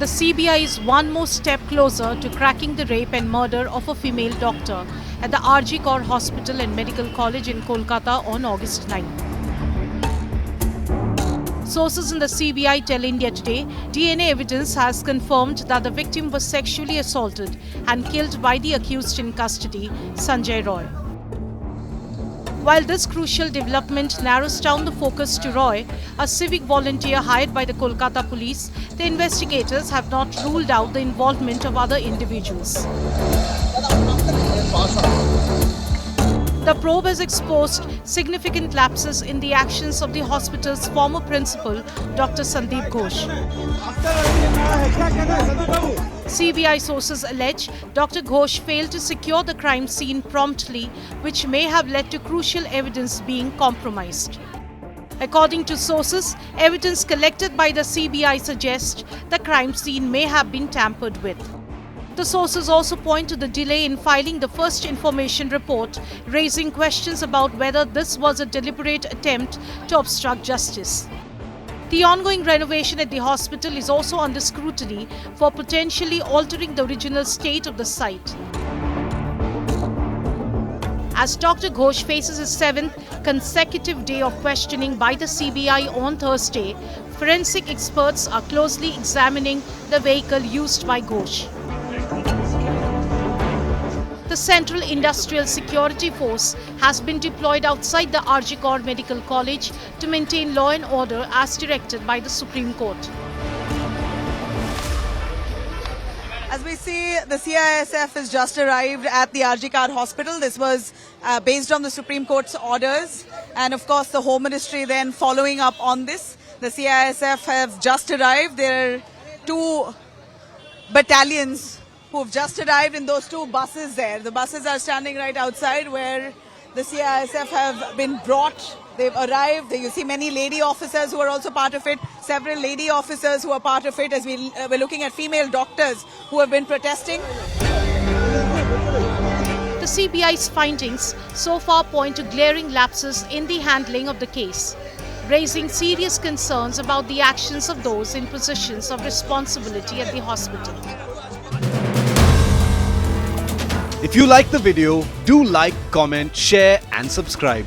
the CBI is one more step closer to cracking the rape and murder of a female doctor at the RG Kaur Hospital and Medical College in Kolkata on August 9. Sources in the CBI tell India Today, DNA evidence has confirmed that the victim was sexually assaulted and killed by the accused in custody, Sanjay Roy. While this crucial development narrows down the focus to Roy, a civic volunteer hired by the Kolkata police, the investigators have not ruled out the involvement of other individuals. The probe has exposed significant lapses in the actions of the hospital's former principal, Dr. Sandeep Ghosh. CBI sources allege Dr. Ghosh failed to secure the crime scene promptly, which may have led to crucial evidence being compromised. According to sources, evidence collected by the CBI suggests the crime scene may have been tampered with. The sources also point to the delay in filing the first information report, raising questions about whether this was a deliberate attempt to obstruct justice. The ongoing renovation at the hospital is also under scrutiny for potentially altering the original state of the site. As Dr. Ghosh faces his 7th consecutive day of questioning by the CBI on Thursday, forensic experts are closely examining the vehicle used by Ghosh. The Central Industrial Security Force has been deployed outside the RG Kaur Medical College to maintain law and order as directed by the Supreme Court. As we see, the CISF has just arrived at the RG Kaur Hospital. This was based on the Supreme Court's orders, and of course the Home Ministry then following up on this. The CISF have just arrived. There are 2 battalions who have just arrived in those 2 buses there. The buses are standing right outside where the CISF have been brought. They've arrived. You see many lady officers who are also part of it, several lady officers who are part of it, as we're looking at female doctors who have been protesting. The CBI's findings so far point to glaring lapses in the handling of the case, raising serious concerns about the actions of those in positions of responsibility at the hospital. If you like the video, do like, comment, share and subscribe.